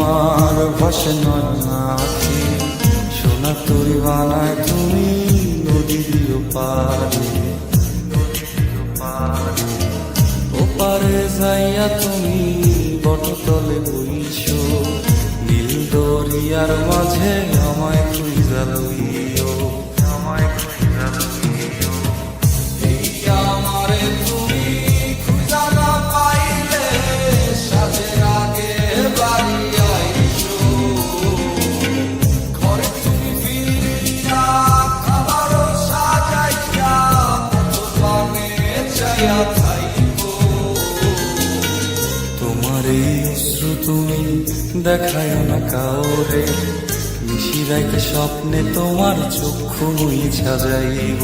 আমার ভাসে নয়নাখি, সোনা তরি বানায় তুমি নদী দিও পারে। ওপারে যাইয়া তুমি বটতলে বইছো, নীল দরিয়ার মাঝে আমায় খুঁজা লইও, আমায় খুঁজা লইও। এই আমারে তুমি খুঁজা না পাইলে সাজের আগে বাড়ি আইসো, ঘরে তুমি ফিরিয়া খাবারও সাজাইয়া কত পানে চাইয়া থাইকো। তোমার এই অশ্রু তুমি দেখায় না কাউরে, নিশিরাইতে স্বপ্নে তোমার চক্ষু মুইছা যাইব।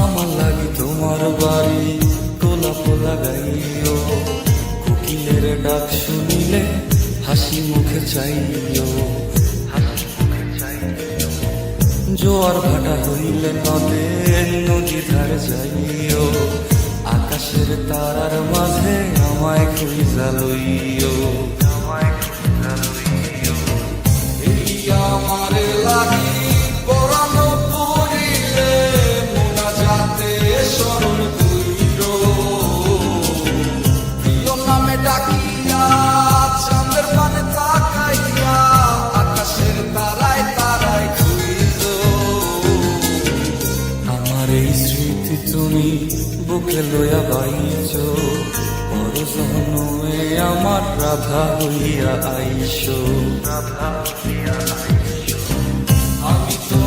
আমার লাগি তোমার বাড়ি গোলাপ লাগাইও, কোকিলের ডাক শুনিলে হাসি মুখে চাইও, জোয়ার ভাটা হইলে নদে নদী ধার যাইও, আকাশের তারার মাঝে আমায় খুঁজা লইও, আমায় খুঁজা লইও। এই আমারে লাগি পরানো পড়িলে মোনাজাতে স্মরণ কইরো, প্রিয় নামে ডাকিয়া চাঁদের পানে তাকাইয়া আকাশের তারায় তারায় খুঁজো। আমার এই স্মৃতি তুমি বুকে লইয়া বাইছো, পরজন্মে আমার রাধা হইয়া আইসো, রাধা হইয়া আইসো। আমি তো